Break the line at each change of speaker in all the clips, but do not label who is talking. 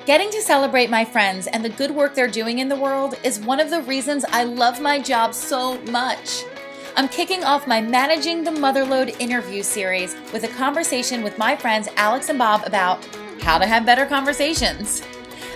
Getting to celebrate my friends and the good work they're doing in the world is one of the reasons I love my job so much. I'm kicking off my Managing the Motherload interview series with a conversation with my friends Alex and Bob about how to have better conversations.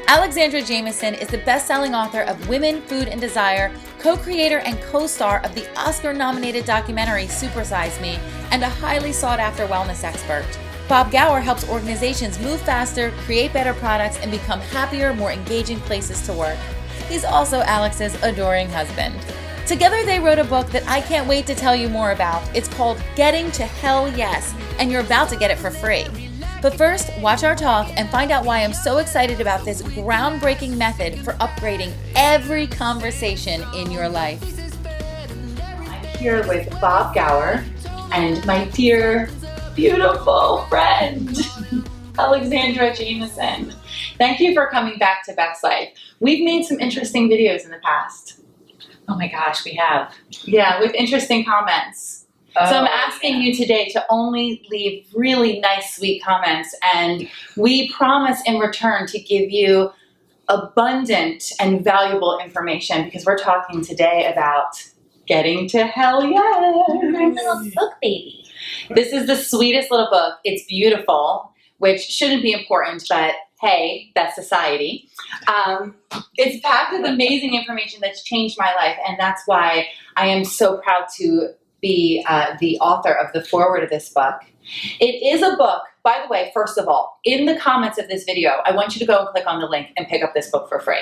Alexandra Jamieson is the best-selling author of Women, Food, and Desire, co-creator and co-star of the Oscar-nominated documentary Supersize Me, and a highly sought-after wellness expert. Bob Gower helps organizations move faster, create better products, and become happier, more engaging places to work. He's also Alex's adoring husband. Together they wrote a book that I can't wait to tell you more about. It's called Getting to Hell Yes, and you're about to get it for free. But first, watch our talk and find out why I'm so excited about this groundbreaking method for upgrading every conversation in your life. I'm here with Bob Gower and my dear, beautiful friend, Alexandra Jamieson. Thank you for coming back to BEXLIFE. We've made some interesting videos in the past.
Oh my gosh, we have.
Yeah, with interesting comments. So I'm asking you today to only leave really nice, sweet comments, and we promise in return to give you abundant and valuable information because we're talking today about getting to hell yes.
My little book baby.
This is the sweetest little book. It's beautiful, which shouldn't be important, but hey, that's society. It's packed with amazing information that's changed my life, and that's why I am so proud to be the author of the foreword of this book. It is a book, by the way, first of all, in the comments of this video, I want you to go and click on the link and pick up this book for free.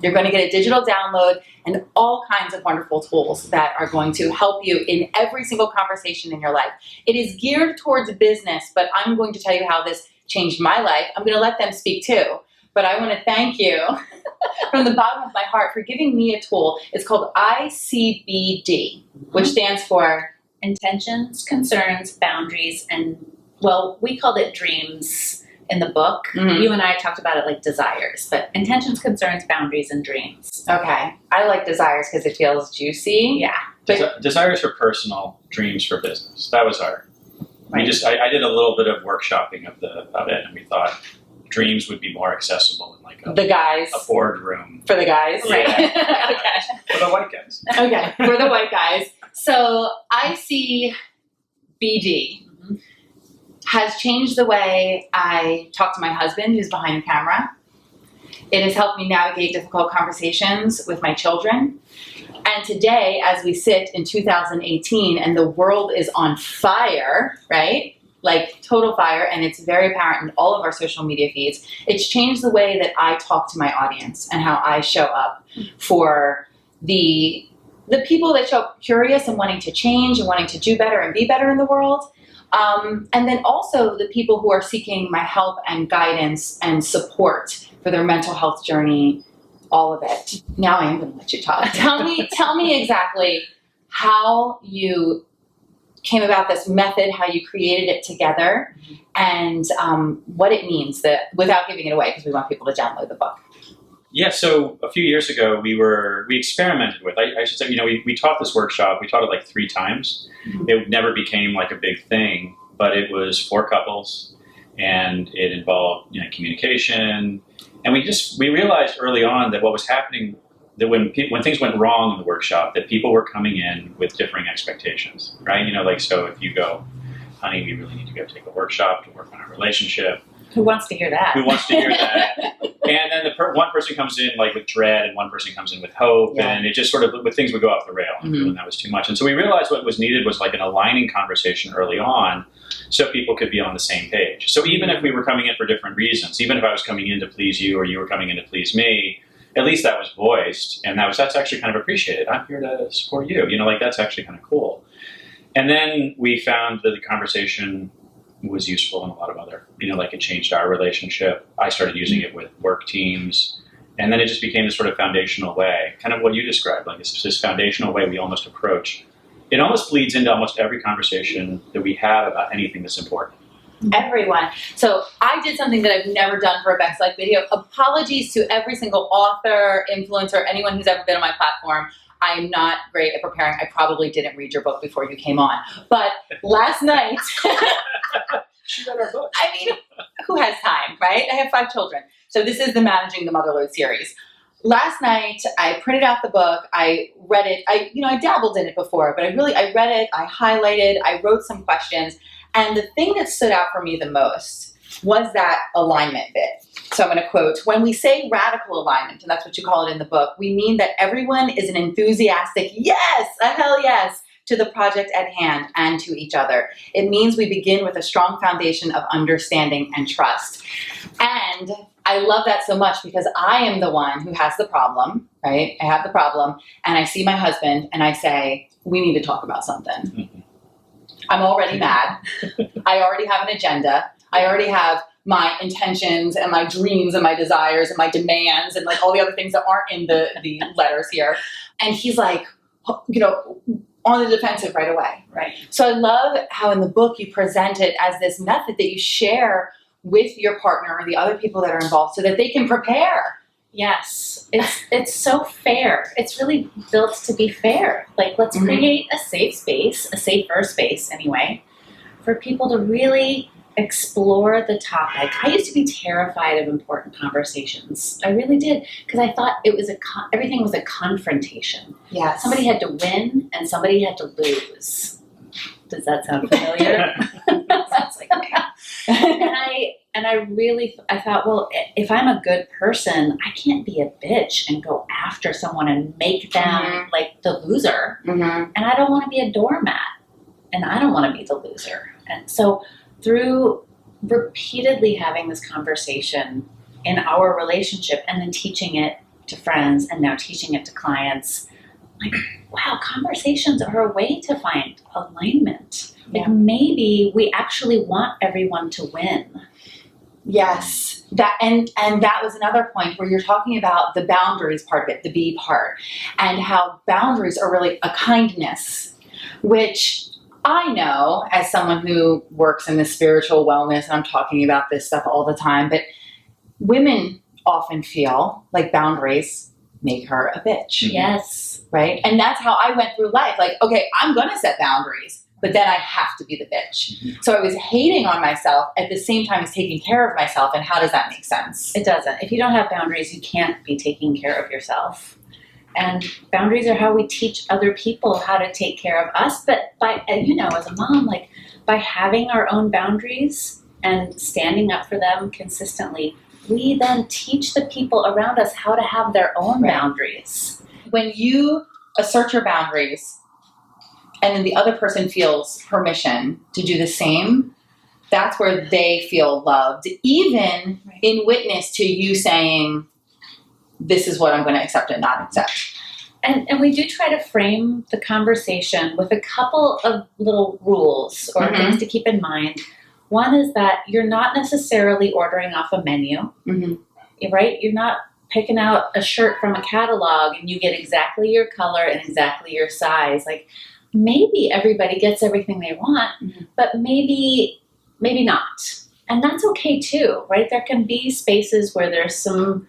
You're going to get a digital download and all kinds of wonderful tools that are going to help you in every single conversation in your life. It is geared towards business, but I'm going to tell you how this changed my life. I'm going to let them speak too, but I want to thank you from the bottom of my heart for giving me a tool. It's called ICBD, which stands for
Intentions, Concerns, Boundaries, and, well, we called it dreams in the book.
Mm-hmm.
You and I talked about it like desires, but intentions, concerns, boundaries, and dreams.
Okay. I like desires because it feels juicy.
Yeah.
Desires for personal, dreams for business. That was our.
Right.
I did a little bit of workshopping of it, and we thought dreams would be more accessible in like a boardroom.
For the guys.
Right.
Yeah.
Okay.
For the white guys.
Okay, for the white guys. So ICBD has changed the way I talk to my husband, who's behind the camera. It has helped me navigate difficult conversations with my children. And today, as we sit in 2018 and the world is on fire, right? Like total fire, and it's very apparent in all of our social media feeds, it's changed the way that I talk to my audience and how I show up for the people that show up curious and wanting to change and wanting to do better and be better in the world. And then also the people who are seeking my help and guidance and support for their mental health journey, all of it. Now I am going to let you talk. Tell me exactly how you came about this method, how you created it together, and what it means, without giving it away, because we want people to download the book.
Yeah, so a few years ago, we experimented with, I should say, we taught this workshop, we taught it like 3 times. Mm-hmm. It never became like a big thing, but it was 4 couples, and it involved communication. And we realized early on that what was happening, that when things went wrong in the workshop, that people were coming in with differing expectations, right? So if you go, honey, we really need to go take a workshop to work on our relationship.
Who wants to hear that?
Who wants to hear that? And then one person comes in like with dread, and one person comes in with hope, and it just sort of, things would go off the rail, and that was too much. And so we realized what was needed was like an aligning conversation early on, so people could be on the same page. So even if we were coming in for different reasons, even if I was coming in to please you or you were coming in to please me, at least that was voiced, and that's actually kind of appreciated. I'm here to support you. That's actually kind of cool. And then we found that the conversation was useful in a lot of other, it changed our relationship. I started using it with work teams, and then it just became this sort of foundational way, kind of what you described, like it's this foundational way we almost approach. It almost bleeds into almost every conversation that we have about anything that's important.
Everyone. So I did something that I've never done for a BEXLIFE video. Apologies to every single author, influencer, anyone who's ever been on my platform. I'm not great at preparing. I probably didn't read your book before you came on. But last night,
She read our book.
I mean, who has time, right? I have 5 children. So this is the Managing the Motherload series. Last night, I printed out the book. I read it. I dabbled in it before, but I read it. I highlighted. I wrote some questions. And the thing that stood out for me the most was that alignment bit. So I'm going to quote, when we say radical alignment, and that's what you call it in the book, we mean that everyone is an enthusiastic yes, a hell yes, to the project at hand and to each other. It means we begin with a strong foundation of understanding and trust. And I love that so much because I am the one who has the problem, right? I have the problem, and I see my husband and I say, we need to talk about something. Mm-hmm. I'm already mad. I already have an agenda. I already have my intentions and my dreams and my desires and my demands and like all the other things that aren't in the letters here. And he's like, on the defensive right away.
Right.
So I love how in the book you present it as this method that you share with your partner or the other people that are involved so that they can prepare.
Yes. It's so fair. It's really built to be fair. Like, let's create a safe space, a safer space anyway, for people to really explore the topic. I used to be terrified of important conversations. I really did, because I thought it was everything was a confrontation.
Yes.
Somebody had to win and somebody had to lose. Does that sound familiar? Sounds like okay. And I thought, well, if I'm a good person, I can't be a bitch and go after someone and make them like the loser. Mm-hmm. And I don't want to be a doormat, and I don't want to be the loser. And so through repeatedly having this conversation in our relationship and then teaching it to friends and now teaching it to clients, like, wow, conversations are a way to find alignment. Like maybe we actually want everyone to win.
Yes. That and that was another point where you're talking about the boundaries part of it, the B part, and how boundaries are really a kindness, which I know as someone who works in the spiritual wellness, and I'm talking about this stuff all the time, but women often feel like boundaries make her a bitch.
Yes.
Right? And that's how I went through life. Like, okay, I'm going to set boundaries, but then I have to be the bitch. Mm-hmm. So I was hating on myself at the same time as taking care of myself. And how does that make sense?
It doesn't. If you don't have boundaries, you can't be taking care of yourself. And boundaries are how we teach other people how to take care of us. But by, as a mom, like by having our own boundaries and standing up for them consistently, we then teach the people around us how to have their own boundaries.
When you assert your boundaries and then the other person feels permission to do the same, that's where they feel loved, even in witness to you saying, this is what I'm going to accept and not accept.
And we do try to frame the conversation with a couple of little rules or things to keep in mind. One is that you're not necessarily ordering off a menu, right? You're not picking out a shirt from a catalog and you get exactly your color and exactly your size. Like maybe everybody gets everything they want, but maybe not. And that's okay too, right? There can be spaces where there's some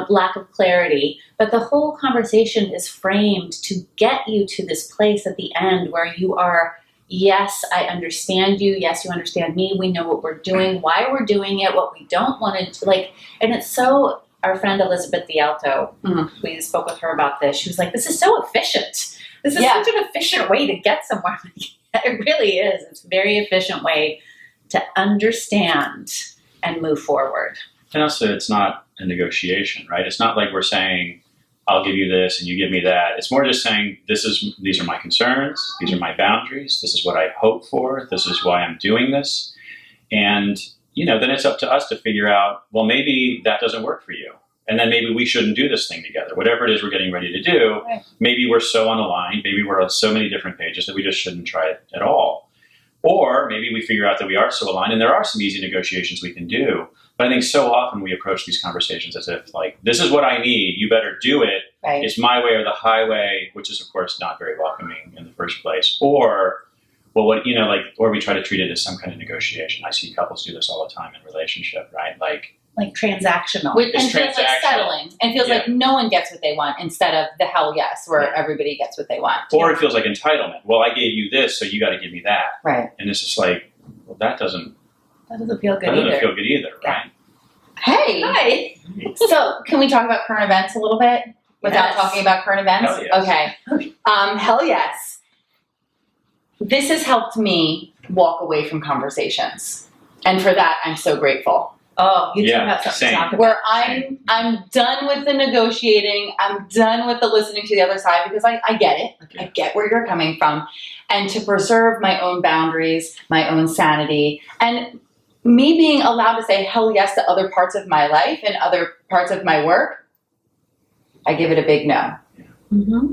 lack of clarity, but the whole conversation is framed to get you to this place at the end where you are, yes, I understand you. Yes, you understand me. We know what we're doing, why we're doing it, what we don't want to like. And it's so, our friend Elizabeth D'Alto, we spoke with her about this. She was like, this is so efficient. This is such an efficient way to get somewhere. It really is. It's a very efficient way to understand and move forward.
And also, it's not a negotiation, right? It's not like we're saying, I'll give you this and you give me that. It's more just saying, these are my concerns, these are my boundaries, this is what I hope for, this is why I'm doing this. And, then it's up to us to figure out, well, maybe that doesn't work for you. And then maybe we shouldn't do this thing together. Whatever it is we're getting ready to do, maybe we're so unaligned, maybe we're on so many different pages that we just shouldn't try it at all. Or maybe we figure out that we are so aligned and there are some easy negotiations we can do. But I think so often we approach these conversations as if like, this is what I need, you better do it. Right. It's my way or the highway, which is of course not very welcoming in the first place. Or, well, or we try to treat it as some kind of negotiation. I see couples do this all the time in relationship, right? Like
transactional.
And feels like settling. And feels like no one gets what they want instead of the hell yes, where everybody gets what they want.
Or it feels like entitlement. Well, I gave you this, so you got to give me that.
Right.
And it's just like, well, that doesn't
feel good either.
feel good either, right?
Hey.
Hi.
So can we talk about current events a little bit without
Yes.
talking about current events?
Hell yes.
Okay. Hell yes. This has helped me walk away from conversations. And for that, I'm so grateful.
Oh, you
Yeah,
do have something
same.
to talk about.
Where I'm done with the negotiating. I'm done with the listening to the other side because I get it. Like, I get where you're coming from. And to preserve my own boundaries, my own sanity, and me being allowed to say hell yes to other parts of my life and other parts of my work, I give it a big no.
Mm-hmm.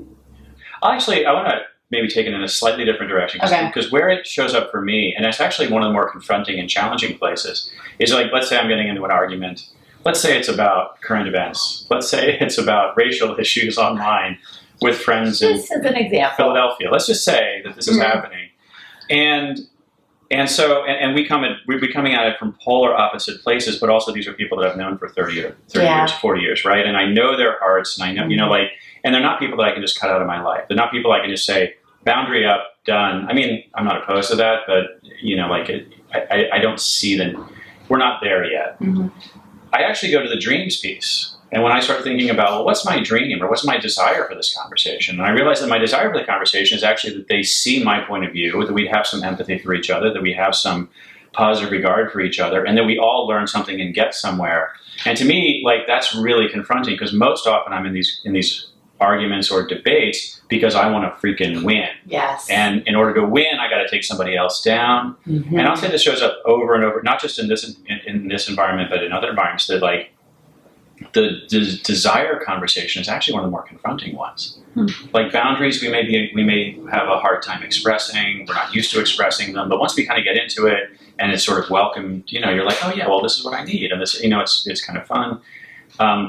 Actually, I want to maybe take it in a slightly different direction because where it shows up for me, and it's actually one of the more confronting and challenging places, is like, let's say I'm getting into an argument. Let's say it's about current events. Let's say it's about racial issues online with friends in
Just as an example.
Philadelphia. Let's just say that this is happening. And so we're coming at it from polar opposite places, but also these are people that I've known for 30 years, 40 years, right? And I know their hearts, and I know, and they're not people that I can just cut out of my life. They're not people I can just say, boundary up, done. I mean, I'm not opposed to that, but, I don't see them. We're not there yet.
Mm-hmm.
I actually go to the dreams piece. And when I start thinking about, well, what's my dream or what's my desire for this conversation? And I realize that my desire for the conversation is actually that they see my point of view, that we have some empathy for each other, that we have some positive regard for each other, and that we all learn something and get somewhere. And to me, that's really confronting because most often I'm in these arguments or debates because I want to freaking win.
Yes.
And in order to win, I got to take somebody else down.
Mm-hmm.
And I'll say this shows up over and over, not just in this environment, but in other environments, that the desire conversation is actually one of the more confronting ones. Like boundaries, we may have a hard time expressing. We're not used to expressing them, but once we kind of get into it and it's sort of welcomed, you're like, oh yeah, well, this is what I need, and this, it's kind of fun.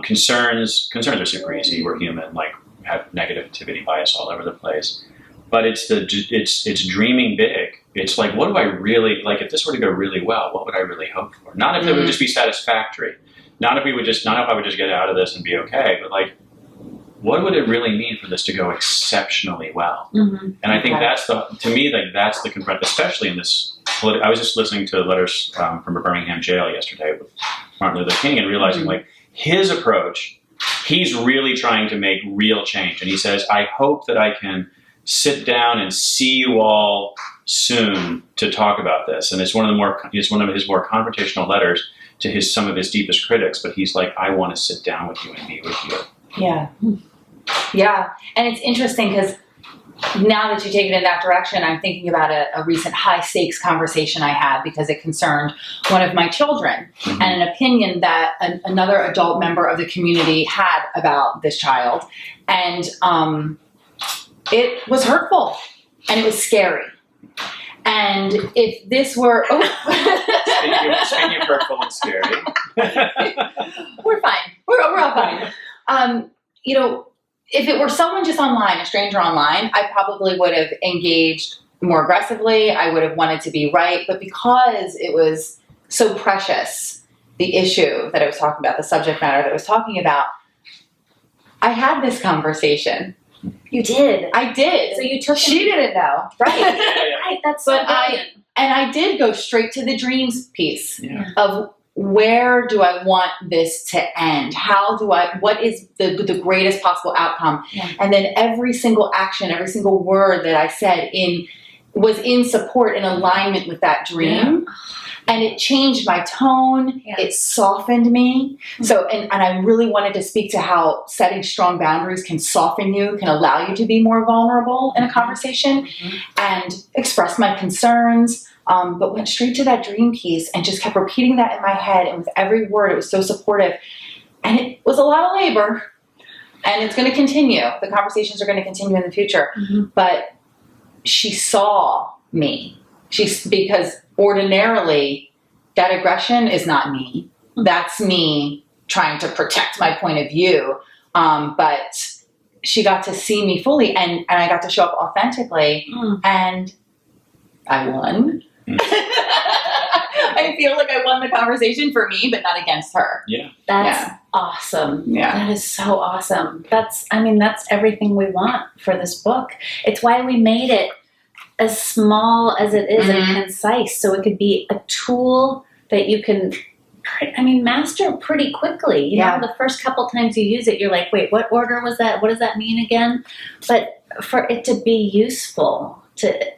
Concerns are super easy. We're human. Have negativity bias all over the place. But it's dreaming big. It's like, what do I really like? If this were to go really well, what would I really hope for? Not if it would just be satisfactory. Not if I would just get out of this and be okay. But what would it really mean for this to go exceptionally well?
Mm-hmm.
And I think that's the confront, especially in this. I was just listening to letters from a Birmingham jail yesterday with Martin Luther King and realizing his approach. He's really trying to make real change. And he says, I hope that I can sit down and see you all soon to talk about this. And it's one of his more confrontational letters to some of his deepest critics. But he's like, I want to sit down with you and meet with you.
Yeah. Yeah. And it's interesting because now that you take it in that direction, I'm thinking about a recent high stakes conversation I had because it concerned one of my children and an opinion that another adult member of the community had about this child. And it was hurtful and it was scary. And if this were...
Speaking of hurtful and scary.
We're fine. We're all fine. If it were someone just online, a stranger online, I probably would have engaged more aggressively. I would have wanted to be right. But because it was so precious, the issue that I was talking about, the subject matter that I was talking about, I had this conversation.
You did.
I did.
So you took.
She didn't know.
Right.
Yeah.
Right. That's so brilliant.
I did go straight to the dreams piece of where do I want this to end? What is the greatest possible outcome? Yeah. And then every single action, every single word that I said was in support, in alignment with that dream. Yeah. And it changed my tone. Yeah. It softened me. So, and I really wanted to speak to how setting strong boundaries can soften you, can allow you to be more vulnerable in a conversation and express my concerns. But went straight to that dream piece and just kept repeating that in my head. And with every word, it was so supportive. And it was a lot of labor. And it's going to continue. The conversations are going to continue in the future. Mm-hmm. But she saw me. Because ordinarily, that aggression is not me. That's me trying to protect my point of view. But she got to see me fully. And I got to show up authentically. And I won. I feel like I won the conversation for me, but not against her.
Yeah.
That's awesome.
Yeah.
That is so awesome. That's everything we want for this book. It's why we made it as small as it is and concise. So it could be a tool that you can, master pretty quickly. You know, the first couple times you use it, you're like, wait, what order was that? What does that mean again? But for it to be useful,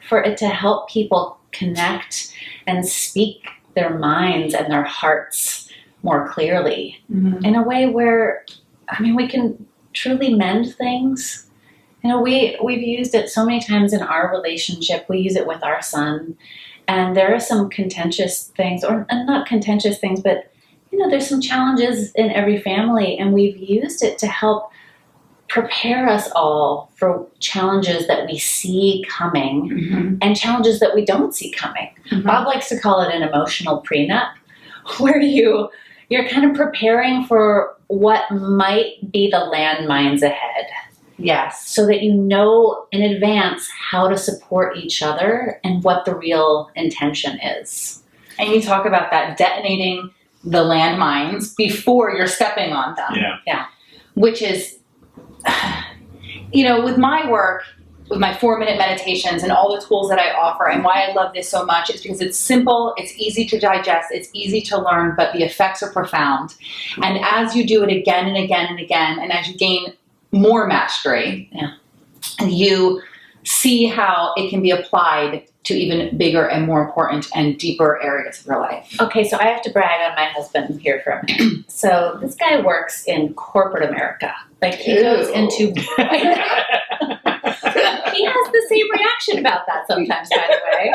for it to help people connect and speak their minds and their hearts more clearly in a way where, we can truly mend things. You know, we've used it so many times in our relationship. We use it with our son, and there are some contentious things, or not contentious things, but, you know, there's some challenges in every family, and we've used it to help prepare us all for challenges that we see coming and challenges that we don't see coming. Bob likes to call it an emotional prenup, where you're kind of preparing for what might be the landmines ahead.
Yes.
So that you know in advance how to support each other and what the real intention is.
And you talk about that, detonating the landmines before you're stepping on them.
Yeah.
Which is, you know, with my work, with my 4-minute meditations and all the tools that I offer, and why I love this so much is because it's simple, it's easy to digest, it's easy to learn, but the effects are profound. And as you do it again and again and again, and as you gain more mastery, you see how it can be applied to even bigger and more important and deeper areas of your life.
Okay, so I have to brag on my husband here for a minute. So this guy works in corporate America. Like, he goes into... He has the same reaction about that sometimes, by the way.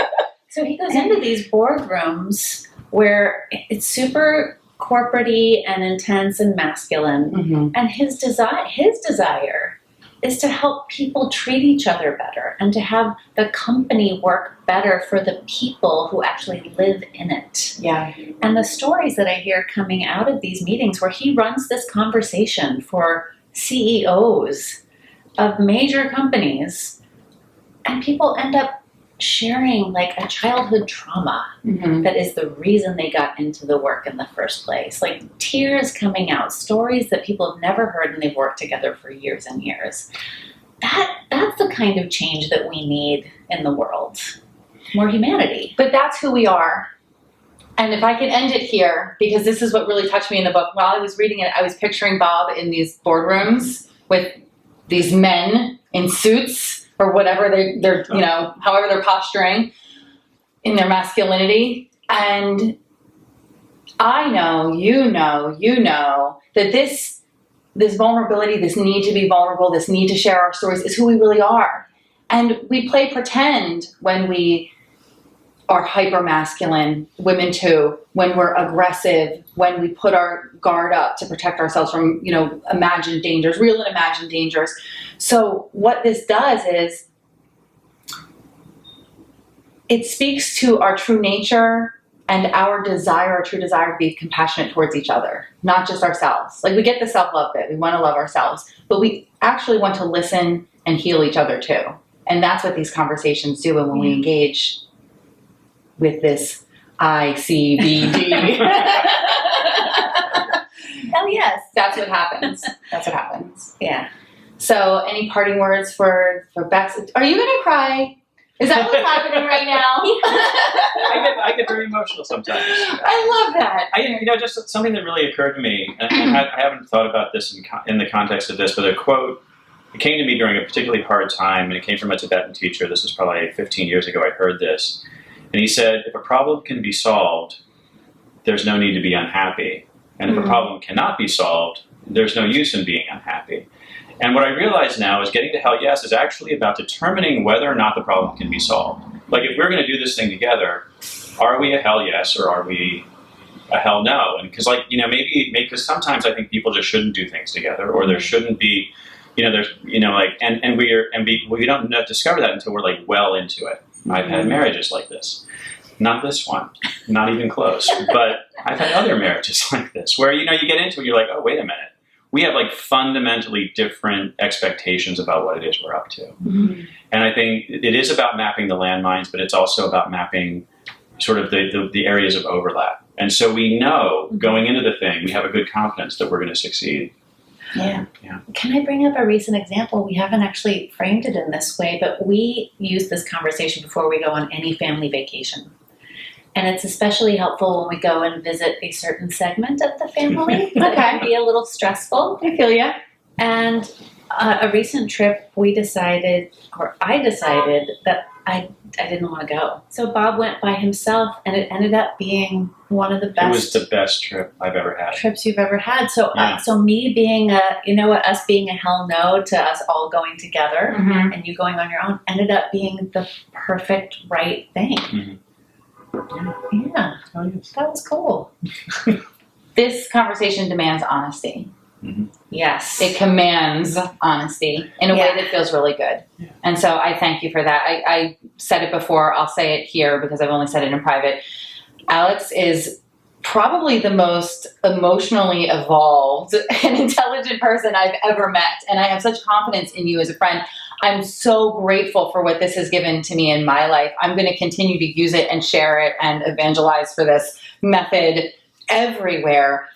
So he goes into these boardrooms where it's super corporate-y and intense and masculine. And his desire is to help people treat each other better and to have the company work better for the people who actually live in it.
Yeah.
And the stories that I hear coming out of these meetings where he runs this conversation for CEOs of major companies, and people end up sharing like a childhood trauma that is the reason they got into the work in the first place. Like tears coming out, stories that people have never heard, and they've worked together for years and years. That's the kind of change that we need in the world. More humanity.
But that's who we are. And if I could end it here, because this is what really touched me in the book. While I was reading it, I was picturing Bob in these boardrooms with these men in suits, or whatever they're you know, however they're posturing in their masculinity. And I know, you know that this vulnerability, this need to be vulnerable, this need to share our stories is who we really are. And we play pretend when we are hyper masculine, women too, when we're aggressive, when we put our guard up to protect ourselves from, you know, imagined dangers, real and imagined dangers. So what this does is it speaks to our true nature and our true desire to be compassionate towards each other, not just ourselves. Like, we get the self-love bit, we want to love ourselves, but we actually want to listen and heal each other too. And that's what these conversations do. And when we engage with this ICBD.
Hell yes.
That's what happens. That's what happens.
Yeah.
So any parting words for Bex? Are you going to cry? Is that what's happening right now?
I get very emotional sometimes.
I love that.
Just something that really occurred to me, and I haven't thought about this in the context of this, but a quote, it came to me during a particularly hard time, and it came from a Tibetan teacher. This was probably 15 years ago I heard this. And he said, if a problem can be solved, there's no need to be unhappy. And if a problem cannot be solved, there's no use in being unhappy. And what I realize now is getting to hell yes is actually about determining whether or not the problem can be solved. Like, if we're going to do this thing together, are we a hell yes or are we a hell no? And because, because sometimes I think people just shouldn't do things together, or there shouldn't be, we don't discover that until we're like well into it. I've had marriages like this. Not this one, not even close. But I've had other marriages like this where, you get into it, you're like, oh, wait a minute. We have like fundamentally different expectations about what it is we're up to. And I think it is about mapping the landmines, but it's also about mapping sort of the areas of overlap. And so we know going into the thing, we have a good confidence that we're going to succeed.
Yeah. Can I bring up a recent example? We haven't actually framed it in this way, but we use this conversation before we go on any family vacation. And it's especially helpful when we go and visit a certain segment of the family. That can be a little stressful.
I feel ya.
And a recent trip, I decided that I didn't want to go. So Bob went by himself, and it ended up being one of the best.
It was the best trip I've ever had.
Trips you've ever had. So, so me being us being a hell no to us all going together, and you going on your own, ended up being the perfect right thing. Yeah, that was cool.
This conversation demands honesty.
Yes.
It commands honesty in a way that feels really good. And so I thank you for that. I said it before, I'll say it here because I've only said it in private. Alex is probably the most emotionally evolved and intelligent person I've ever met. And I have such confidence in you as a friend. I'm so grateful for what this has given to me in my life. I'm going to continue to use it and share it and evangelize for this method everywhere.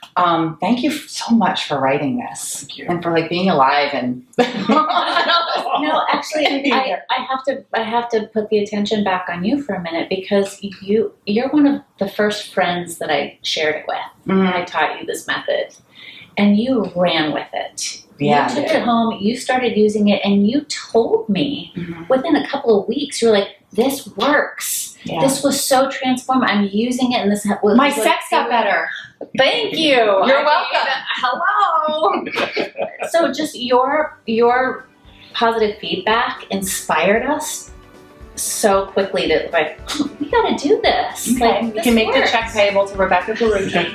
Thank you so much for writing this and for being alive and
no, actually, I have to put the attention back on you for a minute because you're one of the first friends that I shared it with. I taught you this method, and you ran with it.
Yeah,
you took it home, you started using it, and you told me within a couple of weeks, you were like, "This works. Yeah. This was so transformative. I'm using it, and this was
my sex got better."
Thank you.
You're welcome.
Hello. So just your positive feedback inspired us so quickly to we got to do this.
Okay. You can make the check payable to Rebekah Borucki.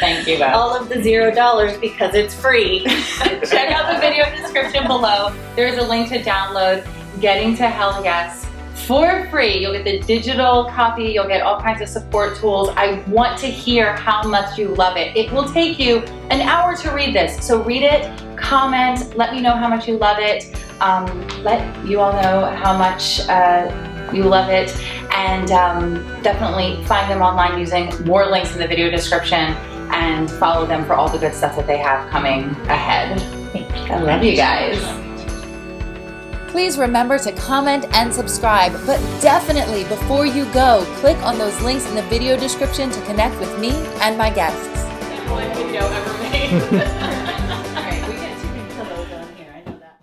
Thank you, guys.
All of the $0 because it's free.
Check out the video description below. There's a link to download Getting to Hell Yes for free. You'll get the digital copy. You'll get all kinds of support tools. I want to hear how much you love it. It will take you an hour to read this. So read it, comment, let me know how much you love it. Let you all know how much you love it. And definitely find them online using more links in the video description and follow them for all the good stuff that they have coming ahead.
Thank you.
I love you guys.
Please remember to comment and subscribe, but definitely before you go, click on those links in the video description to connect with me and my guests.
Video ever made.